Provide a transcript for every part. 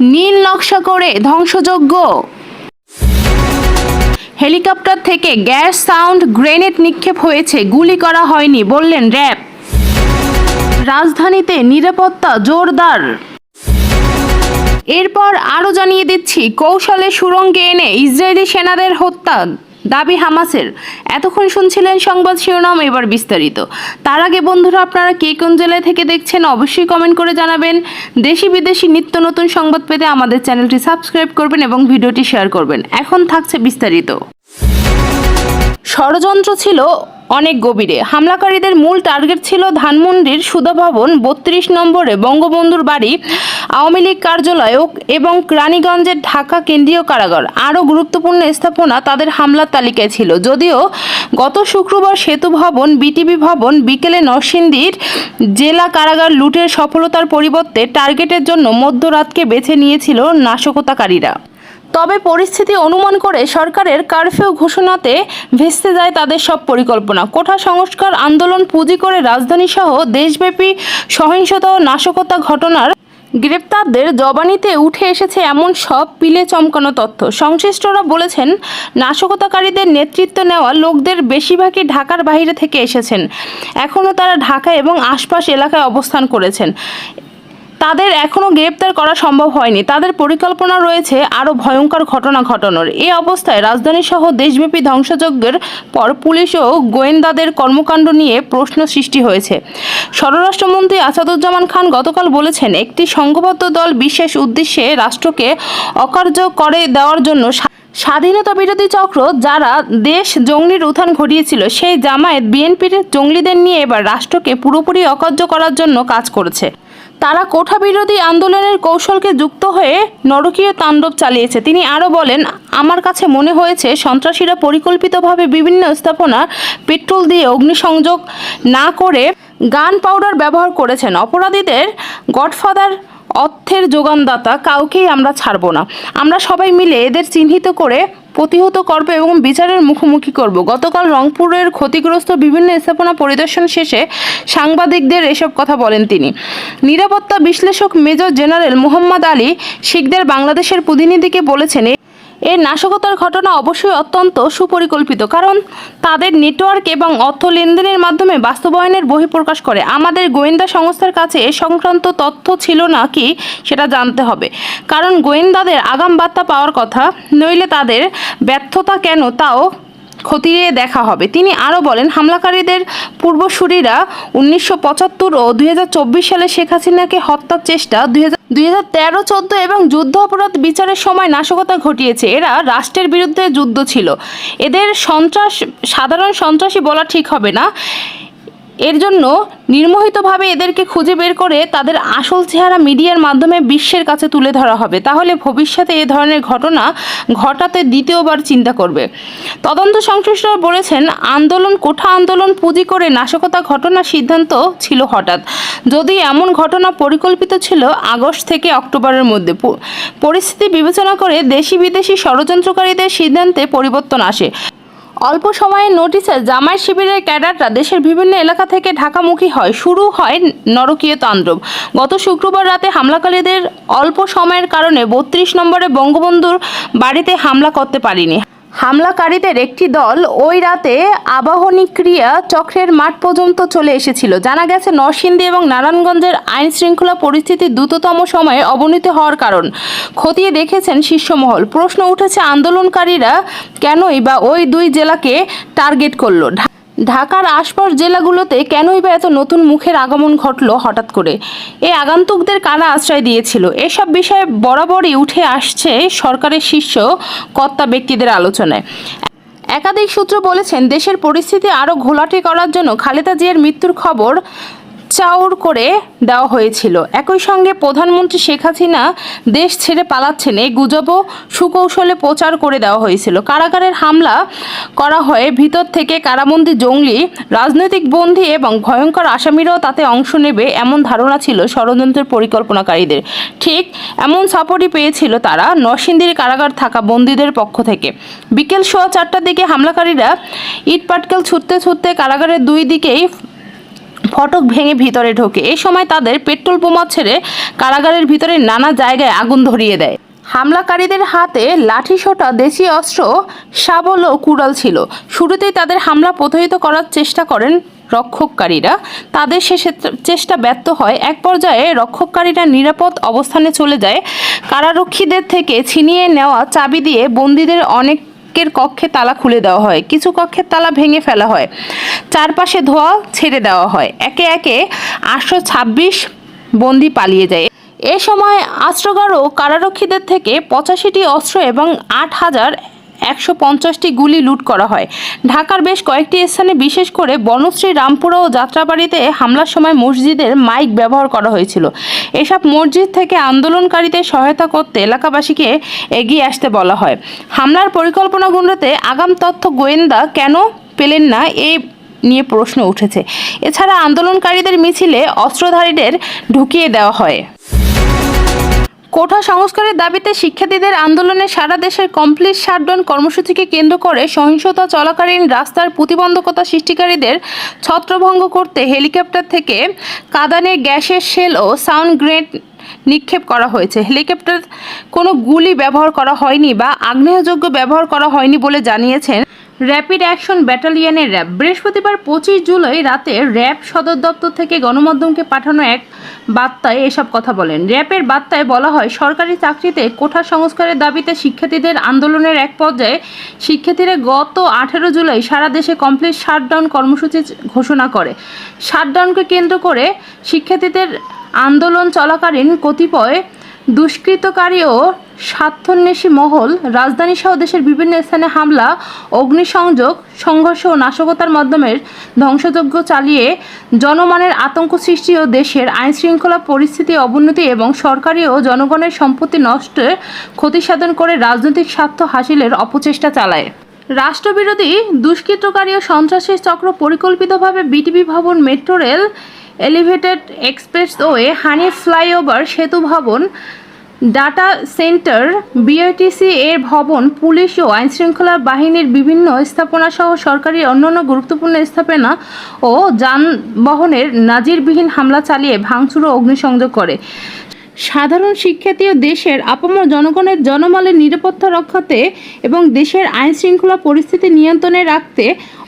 নীল নকশা করে ধ্বংসযজ্ঞ। হেলিকপ্টার থেকে গ্যাস সাউন্ড গ্রেনেড নিক্ষেপ হয়েছে, গুলি করা হয়নি বললেন র্যাব। রাজধানীতে নিরাপত্তা জোরদার। এরপর আরও জানিয়ে দিচ্ছি, কৌশলে সুড়ঙ্গে এনে ইসরায়েলি সেনাদের হত্যা দাবি হামাসের। এতক্ষণ শুনছিলেন সংবাদ শিরোনাম, এবার বিস্তারিত। তার আগে বন্ধুরা, আপনারা কে কোন জেলায় থেকে দেখছেন অবশ্যই কমেন্ট করে জানাবেন। দেশি বিদেশি নিত্য নতুন সংবাদ পেতে আমাদের চ্যানেলটি সাবস্ক্রাইব করবেন এবং ভিডিওটি শেয়ার করবেন। এখন থাকছে বিস্তারিত। ষড়যন্ত্র ছিল অনেক গভীরে। হামলাকারীদের মূল টার্গেট ছিল ধানমন্ডির সুধা ভবন, 32 নম্বরে বঙ্গবন্ধুর বাড়ি, আওয়ামী লীগ কার্যালয় এবং রানীগঞ্জের ঢাকা কেন্দ্রীয় কারাগার। আরও গুরুত্বপূর্ণ স্থাপনা তাদের হামলার তালিকায় ছিল। যদিও গত শুক্রবার সেতু ভবন, বিটিভি ভবন, বিকেলে নরসিংদীর জেলা কারাগার লুটের সফলতার পরিবর্তে টার্গেটের জন্য মধ্যরাতকে বেছে নিয়েছিল নাশকতাকারীরা। তবে পরিস্থিতি অনুমান করে সরকারের কারফিউ ঘোষণাতে ভেস্তে যায় তাদের সব পরিকল্পনা। কোঠা সংস্কার আন্দোলন পুঁজি করে রাজধানীসহ দেশব্যাপী সহিংসতা ও নাশকতা ঘটনার গ্রেপ্তারদের জবানিতে উঠে এসেছে এমন সব পিলে চমকানো তথ্য। সংশ্লিষ্টরা বলেছেন, নাশকতাকারীদের নেতৃত্ব নেওয়া লোকদের বেশিরভাগই ঢাকার বাইরে থেকে এসেছেন। এখনও তারা ঢাকা এবং আশপাশ এলাকায় অবস্থান করেছেন। তাদের এখনও গ্রেপ্তার করা সম্ভব হয়নি। তাদের পরিকল্পনা রয়েছে আরও ভয়ঙ্কর ঘটনা ঘটানোর। এই অবস্থায় রাজধানীসহ দেশব্যাপী ধ্বংসযজ্ঞের পর পুলিশ ও গোয়েন্দাদের কর্মকাণ্ড নিয়ে প্রশ্ন সৃষ্টি হয়েছে। স্বরাষ্ট্রমন্ত্রী আসাদুজ্জামান খান গতকাল বলেছেন, একটি সংঘবদ্ধ দল বিশেষ উদ্দেশ্যে রাষ্ট্রকে অকার্য করে দেওয়ার জন্য স্বাধীনতা বিরোধী চক্র যারা দেশ জঙ্গলির উত্থান ঘটিয়েছিল, সেই জামায়াত বিএনপির জঙ্গলিদের নিয়ে এবার রাষ্ট্রকে পুরোপুরি অকার্য করার জন্য কাজ করেছে। তারা কোঠা বিরোধী আন্দোলনের কৌশলকে যুক্ত হয়ে নরকীয় তাণ্ডব চালিয়েছে। তিনি আরও বলেন, আমার কাছে মনে হয়েছে সন্ত্রাসীরা পরিকল্পিতভাবে বিভিন্ন স্থাপনা পেট্রোল দিয়ে অগ্নিসংযোগ না করে গান পাউডার ব্যবহার করেছেন। অপরাধীদের গডফাদার, অর্থের যোগানদাতা কাউকেই আমরা ছাড়ব না। আমরা সবাই মিলে এদের চিহ্নিত করে প্রতিহত করব এবং বিচারের মুখোমুখি করব। গতকাল রংপুরের ক্ষতিগ্রস্ত বিভিন্ন স্থাপনা পরিদর্শন শেষে সাংবাদিকদের এসব কথা বলেন তিনি। নিরাপত্তা বিশ্লেষক মেজর জেনারেল মোহাম্মদ আলী শিকদার বাংলাদেশের প্রতিনিধিকে বলেছেন, এই নাশকতার ঘটনা অবশ্যই অত্যন্ত সুপরিকল্পিত, কারণ তাদের নেটওয়ার্ক এবং অর্থ লেনদেনের মাধ্যমে বাস্তবায়নের বহিঃপ্রকাশ করে। আমাদের গোয়েন্দা সংস্থার কাছে এ সংক্রান্ত তথ্য ছিল না কি সেটা জানতে হবে, কারণ গোয়েন্দাদের আগাম বার্তা পাওয়ার কথা, নইলে তাদের ব্যর্থতা কেন তাও খতিয়ে দেখা হবে। তিনি আরও বলেন, হামলাকারীদের পূর্বসূরীরা 1975 ও 2024 সালে শেখ হাসিনাকে হত্যার চেষ্টা, 2013-14 এবং যুদ্ধ অপরাধ বিচারের সময় নাশকতা ঘটিয়েছে। এরা রাষ্ট্রের বিরুদ্ধে যুদ্ধ ছিল। এদের সাধারণ সন্ত্রাসী বলা ঠিক হবে না। এর জন্য নির্মোহিতভাবে এদেরকে খুঁজে বের করে তাদের আসল চেহারা মিডিয়ার মাধ্যমে বিশ্বের কাছে তুলে ধরা হবে। তাহলে ভবিষ্যতে এ ধরনের ঘটনা ঘটাতে দ্বিতীয়বার চিন্তা করবে। তদন্ত সংশ্লিষ্টরা বলেছেন, কোঠা আন্দোলন পুঁজি করে নাশকতা ঘটনার সিদ্ধান্ত ছিল হঠাৎ। যদি এমন ঘটনা পরিকল্পিত ছিল আগস্ট থেকে অক্টোবরের মধ্যে। পরিস্থিতি বিবেচনা করে দেশি বিদেশি ষড়যন্ত্রকারীদের সিদ্ধান্তে পরিবর্তন আসে। অল্প সময়ের নোটিশে জামায়াত শিবিরের ক্যাডাররা দেশের বিভিন্ন এলাকা থেকে ঢাকামুখী হয়। শুরু হয় নরকীয় তাণ্ডব। গত শুক্রবার রাতে হামলাকারীদের অল্প সময়ের কারণে 32 নম্বরে বঙ্গবন্ধুর বাড়িতে হামলা করতে পারেনি। হামলাকারীদের একটি দল ওই রাতে আবাহনী ক্রীড়া চক্রের মাঠ পর্যন্ত চলে এসেছিল। জানা গেছে, নরসিংদী এবং নারায়ণগঞ্জের আইন শৃঙ্খলা পরিস্থিতি দ্রুততম সময়ে অবনতি হওয়ার কারণ খতিয়ে দেখেছেন শীর্ষমহল। প্রশ্ন উঠেছে, আন্দোলনকারীরা কেনই বা ওই দুই জেলাকে টার্গেট করলো? ঢাকার আশপাশ জেলাগুলোতে কেনই বা এত নতুন মুখের আগমন ঘটল হঠাৎ করে? এই আগন্তুকদের কারা আশ্রয় দিয়েছিল? এসব বিষয়ে বরাবরই উঠে আসছে সরকারের শীর্ষ কর্তা ব্যক্তিদের আলোচনায়। একাধিক সূত্র বলেছেন, দেশের পরিস্থিতি আরও ঘোলাটে করার জন্য খালেদা জিয়ার মৃত্যুর খবর চাউর করে দেওয়া হয়েছিল। একই সঙ্গে প্রধানমন্ত্রী শেখ হাসিনা দেশ ছেড়ে পালাচ্ছেন, এই গুজবও সুকৌশলে প্রচার করে দেওয়া হয়েছিল। কারাগারের হামলা করা হয় ভিতর থেকে, কারাবন্দী জঙ্গলি, রাজনৈতিক বন্দী এবং ভয়ঙ্কর আসামিরাও তাতে অংশ নেবে এমন ধারণা ছিল ষড়যন্ত্রের পরিকল্পনাকারীদের। ঠিক এমন সাপোর্টই পেয়েছিল তারা নরসিংদীর কারাগার থাকা বন্দীদের পক্ষ থেকে। বিকেল 4:15টার দিকে হামলাকারীরা ইট পাটকেল ছুটতে ছুটতে কারাগারের দুই দিকেই ফটক ভেঙে ভিতরে ঢোকে। এই সময় তাদের পেট্রোল বোমা ছেড়ে কারাগারের ভিতরে নানা জায়গায় আগুন ধরিয়ে দেয়। হামলাকারীদের হাতে লাঠিসোঁটা, দেশীয় অস্ত্র, শাবল ও কুড়াল ছিল। শুরুতেই তাদের হামলা প্রতিহত করার চেষ্টা করেন রক্ষককারীরা। তাদের সে চেষ্টা ব্যর্থ হয়। এক পর্যায়ে রক্ষককারীরা নিরাপদ অবস্থানে চলে যায়। কারারক্ষীদের থেকে ছিনিয়ে নেওয়া চাবি দিয়ে বন্দীদের অনেকের কক্ষে তালা খুলে দেওয়া হয়। কিছু কক্ষের তালা ভেঙে ফেলা হয়। চারপাশে ধোঁয়া ছেড়ে দেওয়া হয়। একে একে 826 বন্দী পালিয়ে যায়। এ সময় অস্ত্রগার ও কারারক্ষীদের থেকে 85টি অস্ত্র এবং 8,150টি গুলি লুট করা হয়। ঢাকার বেশ কয়েকটি স্থানে, বিশেষ করে বনশ্রী, রামপুরা ও যাত্রাবাড়িতে হামলার সময় মসজিদের মাইক ব্যবহার করা হয়েছিল। এসব মসজিদ থেকে আন্দোলনকারীদের সহায়তা করতে এলাকাবাসীকে এগিয়ে আসতে বলা হয়। হামলার পরিকল্পনা গুলোতে আগাম তথ্য গোয়েন্দা কেন পেলেন না, এই নিয়ে প্রশ্ন উঠেছে। এছাড়া আন্দোলনকারীদের মিছিলে অস্ত্রধারীদের ঢুকিয়ে দেওয়া হয়। কোঠা সংস্কারের দাবিতে শিক্ষার্থীদের আন্দোলনে সারা দেশের কমপ্লিট শাটডাউন কর্মসূচিকে কেন্দ্র করে সহিংসতা চলাকালীন রাস্তার প্রতিবন্ধকতা সৃষ্টিকারীদের ছত্রভঙ্গ করতে হেলিকপ্টার থেকে কাঁদানে গ্যাসের শেল ও সাউন্ড গ্রেনেড নিক্ষেপ করা হয়েছে। হেলিকপ্টার কোনো গুলি ব্যবহার করা হয়নি বা আগ্নেয়যোগ্য ব্যবহার করা হয়নি বলে জানিয়েছেন র্যাপিড অ্যাকশন ব্যাটালিয়নের র্যাব। বৃহস্পতিবার 25 জুলাই রাতে র্যাব সদর দপ্তর থেকে গণমাধ্যমকে পাঠানো এক বার্তায় এসব কথা বলেন। র্যাবের বার্তায় বলা হয়, সরকারি চাকরিতে কোঠা সংস্কারের দাবিতে শিক্ষার্থীদের আন্দোলনের এক পর্যায়ে শিক্ষার্থীরা গত 18 জুলাই সারা দেশে কমপ্লিট শাটডাউন কর্মসূচি ঘোষণা করে। শাটডাউনকে কেন্দ্র করে শিক্ষার্থীদের আন্দোলন চলাকালীন কতিপয় দুষ্কৃতকারী ও স্বার্থান্বেষী মহল রাজধানীসহ দেশের বিভিন্ন স্থানে হামলা, অগ্নিসংযোগ, সংঘর্ষ ও নাশকতার মাধ্যমে ধ্বংসযজ্ঞ চালিয়ে জনমনের আতঙ্ক সৃষ্টি ও দেশের আইনশৃঙ্খলা পরিস্থিতি অবনতি এবং সরকারি ও জনগণের সম্পত্তি নষ্টের ক্ষতিসাধন করে রাজনৈতিক স্বার্থ হাসিলের অপচেষ্টা চালায়। রাষ্ট্রবিরোধী দুষ্কৃতকারী ও সন্ত্রাসী চক্র পরিকল্পিতভাবে বিটিভি ভবন, মেট্রো রেল, এলিভেটেড এক্সপ্রেসওয়ে, হানি ফ্লাইওভার, সেতু ভবন, ডাটা সেন্টার, বিআরটিসি এর ভবন, পুলিশ ও আইনশৃঙ্খলা বাহিনীর বিভিন্ন স্থাপনা সহ সরকারি অন্যান্য গুরুত্বপূর্ণ স্থাপনা ও যানবাহনের নাজিরবিহীন হামলা চালিয়ে ভাঙচুর ও অগ্নিসংযোগ করে। সাধারণ শিক্ষার্থী ও দেশের আপামর জনগণের জনমালের নিরাপত্তা রক্ষাতে এবং দেশের আইনশৃঙ্খলা পরিস্থিতি নিয়ন্ত্রণে রাখতে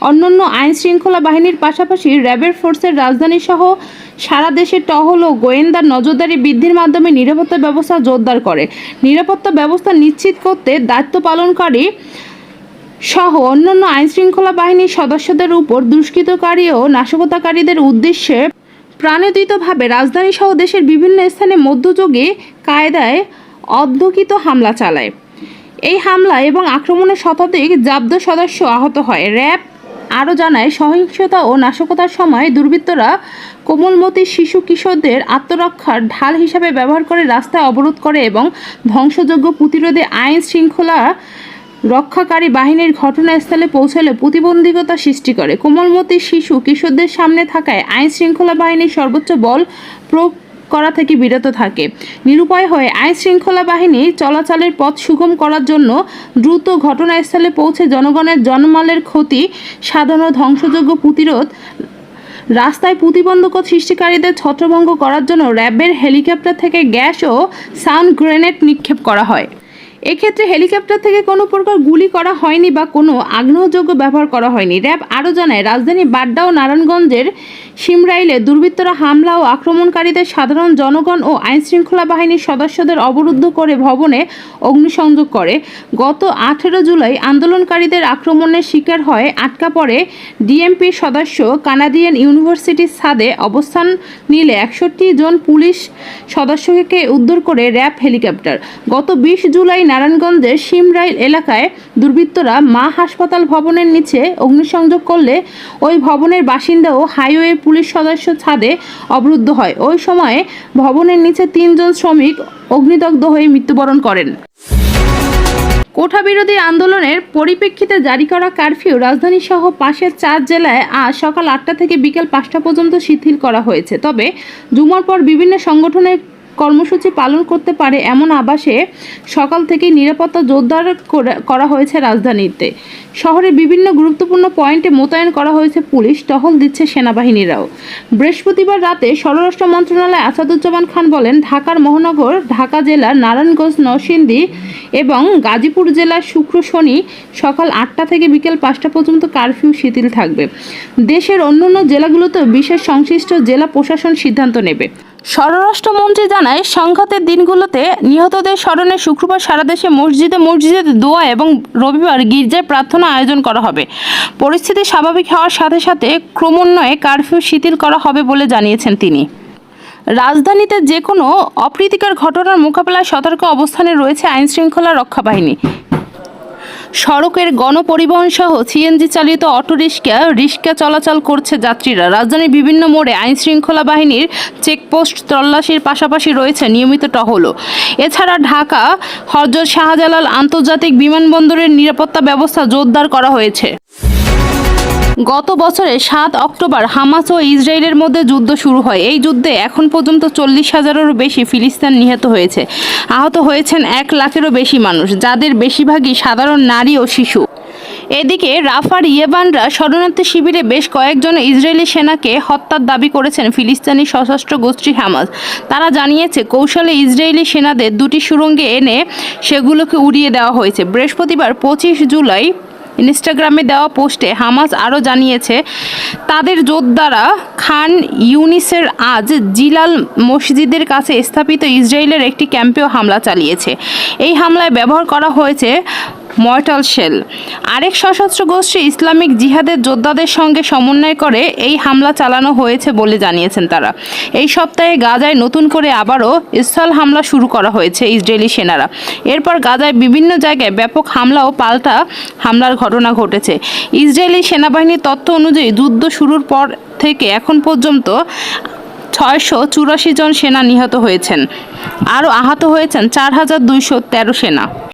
অন্যান্য আইনশৃঙ্খলা বাহিনীর পাশাপাশি র্যাবের ফোর্সের রাজধানী সহ সারা দেশে টহল ও গোয়েন্দা নজরদারি বৃদ্ধির মাধ্যমে নিরাপত্তা ব্যবস্থা জোরদার করে। নিরাপত্তা ব্যবস্থা নিশ্চিত করতে দায়িত্ব পালনকারী সহ অন্যান্য আইনশৃঙ্খলা বাহিনীর সদস্যদের উপর দুষ্কৃতকারী ও নাশকতাকারীদের উদ্দেশ্যে প্রাণোদিতভাবে রাজধানী সহ দেশের বিভিন্ন স্থানে মধ্যযুগে কায়দায় অধ্যুষিত হামলা চালায়। এই হামলা এবং আক্রমণে শতাধিক জাব্দ সদস্য আহত হয়। র্যাব আরও জানায়, সহিংসতা ও নাশকতার সময় দুর্বৃত্তরা কোমলমতি শিশু কিশোরদের আত্মরক্ষার ঢাল হিসাবে ব্যবহার করে রাস্তায় অবরোধ করে এবং ধ্বংসযজ্ঞ প্রতিরোধে আইন শৃঙ্খলা রক্ষাকারী বাহিনীর ঘটনাস্থলে পৌঁছালে প্রতিবন্ধকতা সৃষ্টি করে। কোমলমতি শিশু কিশোরদের সামনে থাকায় আইন শৃঙ্খলা বাহিনীর সর্বোচ্চ বল প্রয়োগ করা থেকে বিরত থাকে। নিরুপায় হয়ে আইন শৃঙ্খলা বাহিনী চলাচলের পথ সুগম করার জন্য দ্রুত ঘটনাস্থলে পৌঁছে জনগণের জনমালের ক্ষতি সাধন ও ধ্বংসযজ্ঞ প্রতিরোধ, রাস্তায় প্রতিবন্ধকতা সৃষ্টিকারীদের ছত্রভঙ্গ করার জন্য র্যাবের হেলিকপ্টার থেকে গ্যাস ও সাউন্ড গ্রেনেড নিক্ষেপ করা হয়। এক্ষেত্রে হেলিকপ্টার থেকে কোনো প্রকার গুলি করা হয়নি বা কোনো আগ্নেয়যোগ্য ব্যবহার করা হয়নি। র্যাব আরও জানায়, রাজধানী বাড্ডা ও নারায়ণগঞ্জের শিমরাইলে দুর্বৃত্তরা হামলা ও আক্রমণকারীদের সাধারণ জনগণ ও আইনশৃঙ্খলা বাহিনীর সদস্যদের অবরুদ্ধ করে ভবনে অগ্নিসংযোগ করে। গত 18 জুলাই আন্দোলনকারীদের আক্রমণের শিকার হয় আটকা পড়ে ডিএমপির সদস্য কানাডিয়ান ইউনিভার্সিটির ছাদে অবস্থান নিলে 61 জন পুলিশ সদস্যকে উদ্ধার করে র্যাব হেলিকপ্টার। গত 20 জুলাই নারায়ণগঞ্জের শিমরাইল এলাকায় দুর্বৃত্তরা মা হাসপাতাল ভবনের নিচে অগ্নিসংযোগ করলে ওই ভবনের বাসিন্দা ও হাইওয়ে পুলিশ সদস্য ছাদে অবরুদ্ধ হয়। ওই সময়ে ভবনের নিচে 3 জন শ্রমিক অগ্নিদগ্ধ হয়ে মৃত্যুবরণ করেন। কোঠা বিরোধী আন্দোলনের পরিপ্রেক্ষিতে জারি করা কারফিউ রাজধানী সহ পাশের 4 জেলায় আজ সকাল 8টা থেকে বিকেল 5টা পর্যন্ত শিথিল করা হয়েছে। তবে জুমার পর বিভিন্ন সংগঠনের কর্মসূচি পালন করতে পারে এমন আভাসে সকাল থেকেই নিরাপত্তা জোরদার করা হয়েছে রাজধানীতে। শহরের বিভিন্ন গুরুত্বপূর্ণ পয়েন্টে মোতায়েন করা হয়েছে পুলিশ, টহল দিচ্ছে সেনাবাহিনীরাও। বৃহস্পতিবার রাতে স্বরাষ্ট্র মন্ত্রণালয় আসাদুজ্জামান খান বলেন, ঢাকার মহানগর, ঢাকা জেলার নারায়ণগঞ্জ, নরসিংদী এবং গাজীপুর জেলার শুক্র শনি সকাল 8টা থেকে বিকেল 5টা পর্যন্ত কারফিউ শিথিল থাকবে। দেশের অন্যান্য জেলাগুলোতেও বিশেষ সংশ্লিষ্ট জেলা প্রশাসন সিদ্ধান্ত নেবে। স্বরাষ্ট্রমন্ত্রী জানায়, সংঘাতের দিনগুলোতে নিহতদের স্মরণে শুক্রবার সারা দেশে মসজিদে মসজিদে দোয়া এবং রবিবার গির্জায় প্রার্থনা আয়োজন করা হবে। পরিস্থিতি স্বাভাবিক হওয়ার সাথে সাথে ক্রমান্বয়ে কারফিউ শিথিল করা হবে বলে জানিয়েছেন তিনি। রাজধানীতে যে কোনো অপ্রীতিকর ঘটনার মোকাবেলায় সতর্ক অবস্থানে রয়েছে আইনশৃঙ্খলা রক্ষা বাহিনী। সড়কের গণপরিবহন সহ সিএনজি চালিত রিক্সা চলাচল করছে যাত্রীরা। রাজধানীর বিভিন্ন মোড়ে আইনশৃঙ্খলা বাহিনীর চেকপোস্ট তল্লাশির পাশাপাশি রয়েছে নিয়মিত টহলও। এছাড়া ঢাকা হযরত শাহজালাল আন্তর্জাতিক বিমানবন্দরের নিরাপত্তা ব্যবস্থা জোরদার করা হয়েছে। গত বছরের 7 অক্টোবর হামাস ও ইসরায়েলের মধ্যে যুদ্ধ শুরু হয়। এই যুদ্ধে এখন পর্যন্ত 40,000-এরও বেশি ফিলিস্তিনি নিহত হয়েছে। আহত হয়েছেন 1 লাখেরও বেশি মানুষ, যাদের বেশিরভাগই সাধারণ নারী ও শিশু। এদিকে রাফার ইয়েবানরা শরণার্থী শিবিরে বেশ কয়েকজন ইসরায়েলি সেনাকে হত্যার দাবি করেছেন ফিলিস্তিনি সশস্ত্র গোষ্ঠী হামাস। তারা জানিয়েছে, কৌশলে ইসরায়েলি সেনাদের 2টি সুড়ঙ্গে এনে সেগুলোকে উড়িয়ে দেওয়া হয়েছে। বৃহস্পতিবার 25 জুলাই ইনস্টাগ্রামে দেওয়া পোস্টে হামাস আরও জানিয়েছে, তাদের যোদ্ধারা খান ইউনিসের আজ জিলাল মসজিদের কাছে স্থাপিত ইসরায়েলের একটি ক্যাম্পেও হামলা চালিয়েছে। এই হামলায় ব্যবহার করা হয়েছে মর্টার শেল। আরেক সশস্ত্র গোষ্ঠী ইসলামিক জিহাদের যোদ্ধাদের সঙ্গে সমন্বয় করে এই হামলা চালানো হয়েছে বলে জানিয়েছেন তারা। এই সপ্তাহে গাজায় নতুন করে আবারও স্থল হামলা শুরু করা হয়েছে ইসরায়েলি সেনারা। এরপর গাজায় বিভিন্ন জায়গায় ব্যাপক হামলা ও পাল্টা হামলার ঘটনা ঘটেছে। ইসরায়েলি সেনাবাহিনীর তথ্য অনুযায়ী যুদ্ধ শুরুর পর থেকে এখন পর্যন্ত 684 জন সেনা নিহত হয়েছেন, আরও আহত হয়েছেন 4213 সেনা।